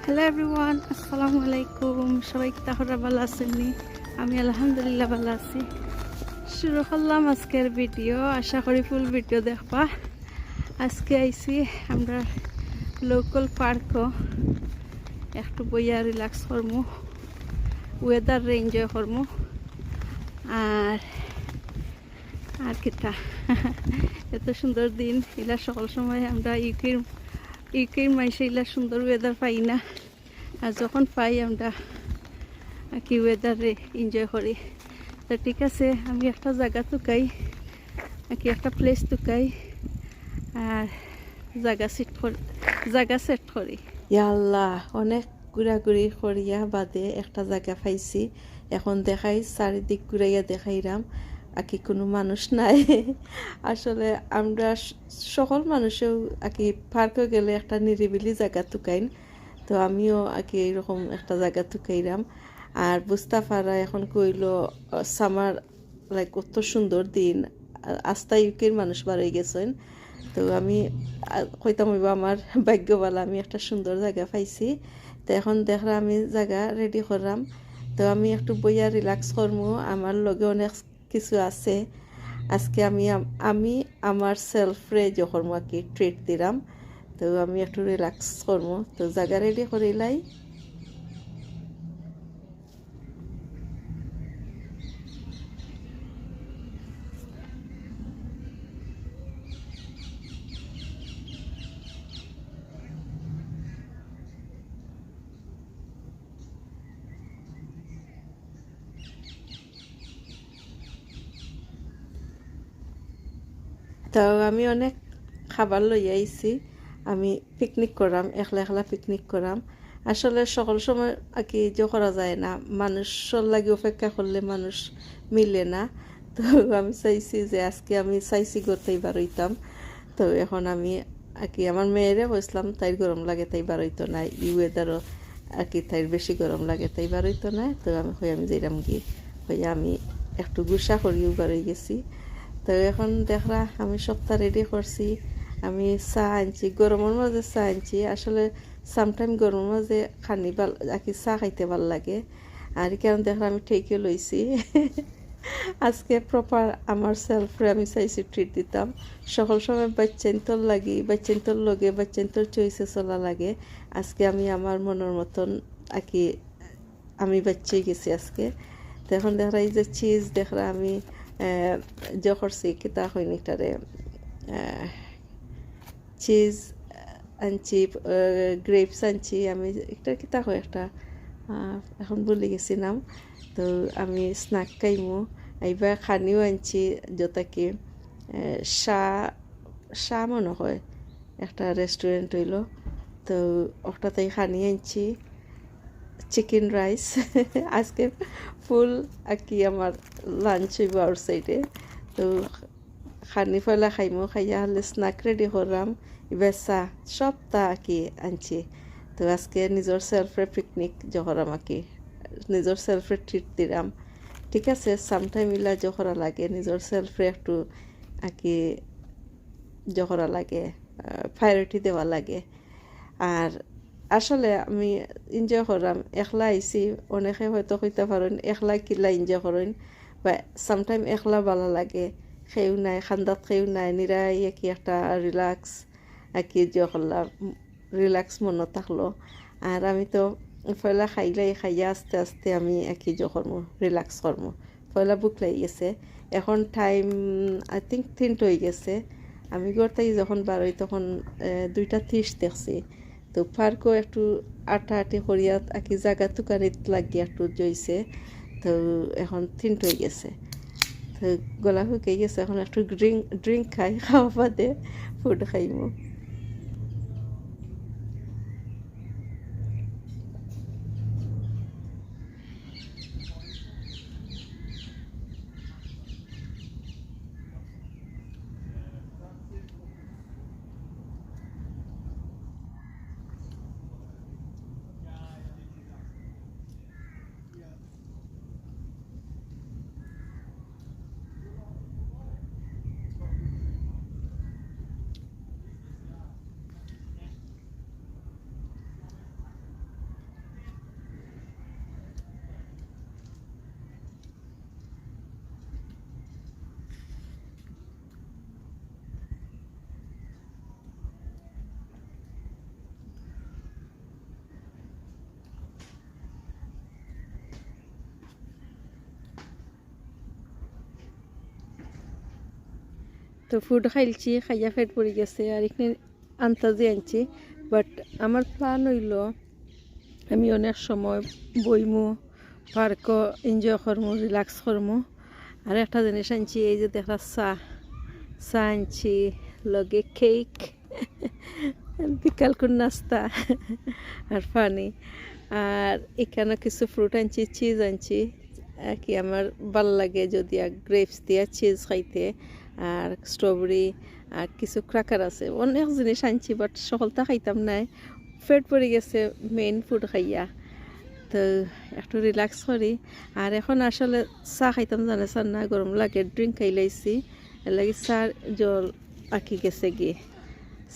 Hello everyone, আসসালামু আলাইকুম। সবাই তাহলে ভালো আছেননি? আমি আলহামদুলিল্লাহ ভালো আছি। শুরু করলাম আজকের ভিডিও, আশা করি ফুল ভিডিও দেখবা। আজকে আইছি আমরা লোকাল পার্কও একটু বইয়া রিল্যাক্স করমু, ওয়েদার এনজয় করমু। আর আর কিতা এত সুন্দর দিন এলা, সকল সময় আমরা ইউকের মাইসে এলা সুন্দর ওয়েদার পাই না, আর যখন পাই আমরা কি ওয়েদারে এনজয় করি। তো ঠিক আছে, আমি একটা জায়গা তুকাই, কি একটা প্লেস তুকাই আর জায়গা সেট করি। ইয়াল্লাহ, অনেক ঘুরাঘুরি করিয়া বাদে একটা জায়গা পাইছি। এখন দেখাই, চারিদিক ঘুরাইয়া দেখাইরাম আকি কোনো মানুষ নাই। আসলে আমরা সকল মানুষেও আকি পার্কে গেলে একটা নিরিবিলি জায়গা তুকাইন, তো আমিও আকি এইরকম একটা জায়গা তুকাইরাম। আর বুস্তাফারা এখন কইল সামার লাইক কত সুন্দর দিন, আস্তা ইউকের মানুষ বার হয়ে গেছেন। তো আমি কইতাম হইব আমার ভাগ্যবালা, আমি একটা সুন্দর জায়গা পাইছি। তো এখন দেখলাম আমি জায়গা রেডি করলাম, তো আমি একটু বইয়া রিল্যাক্স করবো। আমার লগে অনেক কিছু আছে। আজকে আমি আমার সেলফরে যখন আর কি ট্রিট দিলাম, তো আমি একটু রিল্যাক্স করবো। তো জায়গা রেডি করিলাই। তো আমি অনেক খাবার লই আইছি। আমি পিকনিক করাম, একলা একলা পিকনিক করাম। আসলে সকল সময় আর কি যে করা যায় না, মানুষের লাগে অপেক্ষা করলে মানুষ মিলে না। তো আমি চাইছি যে আজকে আমি চাইছি করতেই বারইতাম। তো এখন আমি আর কি আমার মেয়েরে কইসলাম তাই গরম লাগে তাই বারইতো না, ওয়েদারও আর কি তাই বেশি গরম লাগে তাই বারইতো না। তো আমি যাইরাম গিয়ে আমি একটু গুসা করিও বারই গেছি। তো এখন দেখরা আমি সপ্তাহ রেডি করছি। আমি চা আনছি, গরমের মাঝে চা আনছি। আসলে সামটাইম গরমের মাঝে খানি ভাল আর কি চা খাইতে ভাল লাগে। আর কারণ দেখরা আমি ঠিকই লইছি। আজকে প্রপার আমার সেলফরে আমি চাইছি ট্রিট দিতাম। সকল সময় বাচ্চান্তর লাগি, বাচ্চান্তর লগে বাচ্চান্তর চয়েসে চলা লাগে। আজকে আমি আমার মনের মতন আর কি আমি বাচ্চাই গেছি আজকে। তো এখন দেখরা এই যে চিজ দেখরা আমি যে করছি কিতা হইনিটারে চিজ আনছি, গ্রেপস আনছি। আমি একটা কিতা হয় একটা এখন বলে গেছি নাম। তো আমি স্ন্যাক খাইমু। এইবার খানিও আনছি, যতাকে শাহ মনে হয় একটা রেস্টুরেন্ট হইল। তো ওটাতেই খানি আনছি, চিকেন রাইস। আজকে ফুল আর কি আমার লাঞ্চ হইব আউটসাইডে। তো খানি ফেলা খাইমো, খাইয়া হলে স্ন্যাক রেডি করলাম। এবার চাহ সবটা আর কি আনছি। তো আজকে নিজের সেলফে পিকনিক যখন কি নিজের সেলফে ট্রিট দিলাম। ঠিক আছে, সামটাইম ইলা যখরা লাগে নিজের সেলফে একটু আর কি যখরা লাগে প্রায়োরিটি দেওয়া লাগে। আর আসলে আমি এনজয় করলাম, একলা আইছি। অনেকে হয়তো কইতে পারেন একলা কিলা এনজয় করেন, বা সামটাইম একলা ভালো লাগে। খেয়েও নাই খান্দাত, খেয়েও নাই নিরাই কি একটা রিল্যাক্স আর কি এনজয় করলাম, রিল্যাক্স মনে থাকলো। আর আমি তো পয়লা খাইয়া আস্তে আস্তে আমি একই যে করবো, রিল্যাক্স করবো। পয়লা বুক লাগি গেছে। এখন টাইম আই থিঙ্ক 3টা হয়ে গেছে। আমি ঘরটাই যখন বারোই তখন 2:30 দেখছি। তো পার্কও একটু আটাআটি করিয়া আকি জায়গা তুকানিত লাগিয়ে একটু জইছে। তো এখন 3টা হয়ে গেছে। তো গলা শুকিয়ে গেছে, এখন একটু ড্রিঙ্ক খাওয়া বাদে ফুড খাইমু। তো ফুড খাইলছি, খাইয়া ফেট পড়ে গেছে আর এখানে আন্তাজি আনছি। বাট আমার প্ল্যান হইল আমি অনেক সময় বইমু, পার্ক এনজয় করমু, রিল্যাক্স করমু। আর একটা জিনিস আনছি, এই যে দেখা চা আনছি, লগে কেক, বিকাল করে নাস্তা আর পানি। আর এখানে কিছু ফ্রুট আনছি, চিজ আনছি, কি আমার ভাল লাগে যদি গ্রেপস দিয়া চিজ খাইতে, আর স্ট্রবেরি আর কিছু ক্রাকার আছে, অনেক জিনিস আনছি। বাট সকলটা খাইতাম নাই, ফেট পড়ে গেছে মেইন ফুড খাইয়া। তো একটু রিল্যাক্স করি। আর এখন আসলে চা খাইতাম জানে, চা না গরম লাগে, ড্রিঙ্ক খাইলাইছি, এর লাগে চার জল আঁকি গেছে গিয়ে,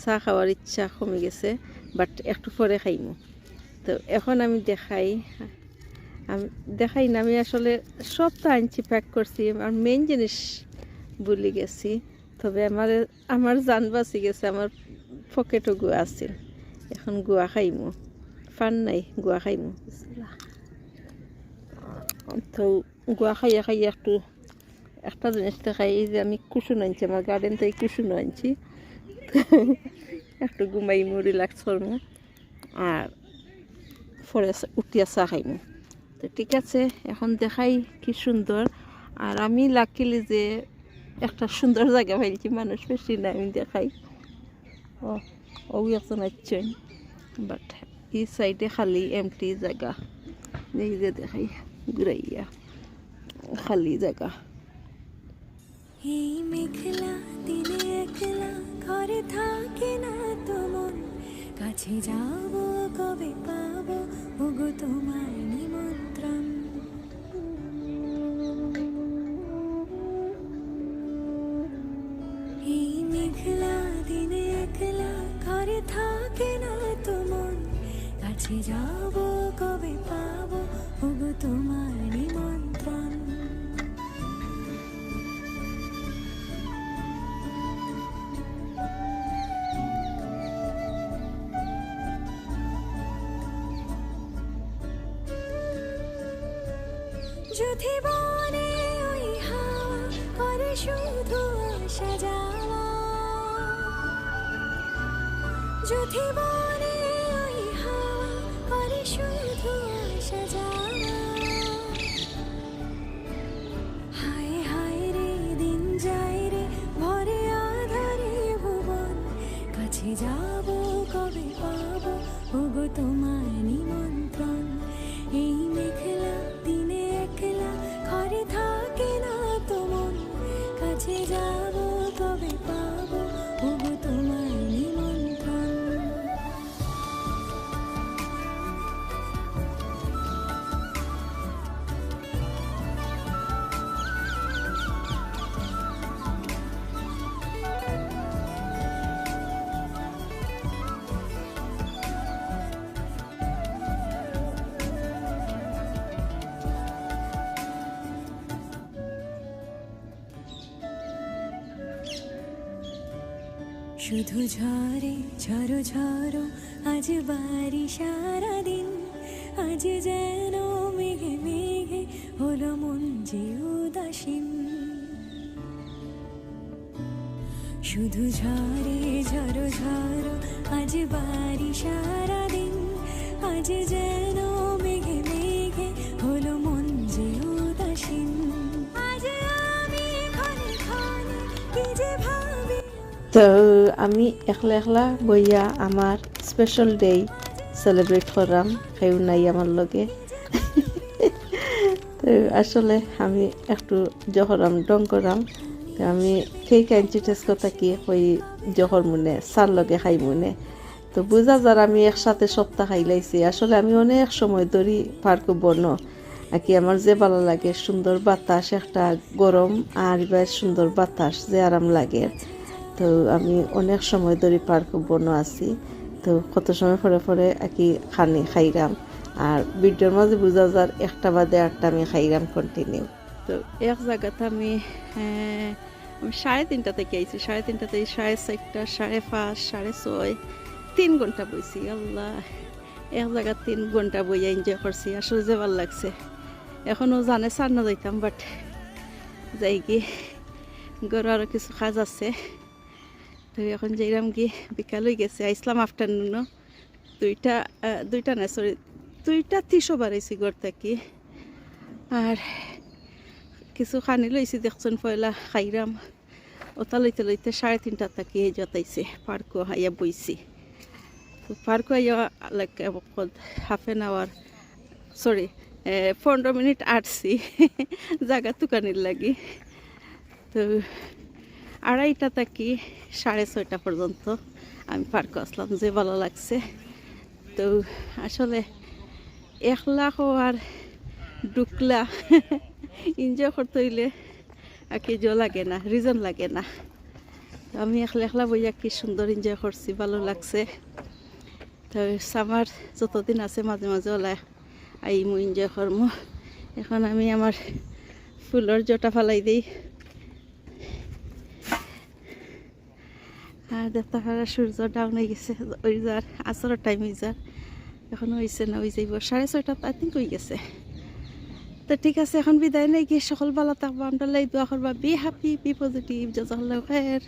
চা খাওয়ার ইচ্ছা কমে গেছে। বাট একটু পরে খাইমু। তো এখন আমি দেখাই না, আমি আসলে সবটা আনছি, প্যাক করছি। আর মেইন জিনিস ভুলে গেছি, তবে আমার জান বাঁচি গেছে, আমার পকেটও গুয়া আছিল। এখন গুয়া খাইমু, ফান নাই, গুয়া খাইমু। তো গুয়া খাইয়া একটু একটা জিনিস দেখাই, এই যে আমি কুসুন আনছি, আমার গার্ডেন থেকে কুসুন আনছি। একটু ঘুমাইমু, রিল্যাক্স করমু, আর পরে উঠিয়া চা খাইমু। তো ঠিক আছে, এখন দেখাই কি সুন্দর। আর আমি লাকিলি যে একটা সুন্দর জায়গা পাইছি, মানুষ বেশি না, আমি দেখাই। ও একজন আসছেন, বাট এই সাইডে খালি এমটি জায়গা, এই যে দেখাই ঘুরাইয়া খালি জায়গা। এই মেঘলা দিনে একলা ঘরে থাকে না তো মন, কাছে যাব কবে পাবো ওগো তোমার নিমন্ত্রণ। এই মেঘলা দিনে একলা ঘরে থাকে না তো মন, কাছে যাব কবে পাবো ওগো তোমার নিমন্ত্রণ। যদি বনে ওই হাওয়া করে শুধু আসা যাওয়া, যদি বনে ওই হাওয়া করে শুধু আসা যাওয়া, হায় হায় রে দিন যায় রে ভরে আধারে ভুবন, কাছে যাব কবে পাবো ওগো তোমার নিমন্ত্রণ। এই মেঘলা দিনে একলা ঘরে থাকে না তো মন, কাছে যাব কবে পাবো ওগো তোমার নিমন্ত্রণ। শুধু ঝরে ঝরো ঝরো আজ বাড়ি সারাদিন, আজ যেন মেঘে মেঘে হলো মন যে উদাসীন। শুধু ঝরে ঝরো ঝরো আজ বাড়ি সারাদিন, আজ যেন মেঘে মেঘে হলো মন যে উদাসীন। আজ আমি ক্ষণে ক্ষণে কি যে ভাবি। তো আমি একলা বইয়া আমার স্পেশাল ডে সেলিব্রেট করলাম, কেউ নাই আমার লগে। তো আসলে আমি একটু জহরাম ডং করাম, তো আমি কেক আনছি টেস্ট কথা কি ওই জহর মনে সার লগে খাই মনে। তো বুঝা যার আমি একসাথে সপ্তাহ খাইলাইছি। আসলে আমি অনেক সময় ধরি পার করবো না, আর কি আমার যে ভালো লাগে সুন্দর বাতাস, একটা গরম আর এবার সুন্দর বাতাস যে আরাম লাগে। তো আমি অনেক সময় ধরে পার করবো না আছি। তো কত সময় পরে আর কি খাইরাম, আর ভিডিওর মাঝে বোঝা যার একটা বাদে আটটা আমি খাইরাম কন্টিনিউ। তো এক জায়গাতে আমি 3:30 থেকে আইছি, 3:30 থেকে 4:30, 5:30, 6:30, 3 ঘন্টা বইছি। আল্লাহ, এক জায়গা 3 ঘন্টা বইয়া এনজয় করছি, আসলে যে ভালো লাগছে। এখনও জানে সার না যাইতাম, বাট যাই কি গরু আরও কিছু কাজ আছে। তো এখন যাইরাম গিয়ে বিকাল হয়ে গেছে, আইসলাম আফটারনুনও দুইটা না সরি 2:30 বাড়াইছি ঘর থাকি। আর কিছু খানি লইছি দেখছেন পয়লা খাইরাম, ওটা লইতে লইতে 3:30 থাকি এই যতাইছে পার্কও হাইয়া বইছি। তো পার্কও হাইয়া like half an hour sorry 15 minute আটছি জায়গা তুকানির লাগি। তো 2:30 থাকি 6:30 পর্যন্ত আমি পার্কে আসলাম, যে ভালো লাগছে। তো আসলে একলা আর ঢুকলা এনজয় করতে হইলে আর কি লাগে না, রিজন লাগে না। তো আমি একলা একলা বইয়া কি সুন্দর এনজয় করছি, ভালো লাগছে। তো সামার যতদিন আছে মাঝে মাঝে ওলা আইমু এনজয় করমু। এখন আমি আমার ফুলের জটা ফালাই দিই। আর দেখতে পারা সূর্য ডাউন হয়ে গেছে, ওই যার আসরের টাইম হয়ে যার, এখন হয়েছে না ওই যাইব 6:30 আই থিঙ্ক হয়ে গেছে। তো ঠিক আছে, এখন বিদায় নেই গিয়ে সকল ভালো থাকবো, আমরা দোয়া করবা, be happy, B positive, জাযাকাল্লাহু Khair.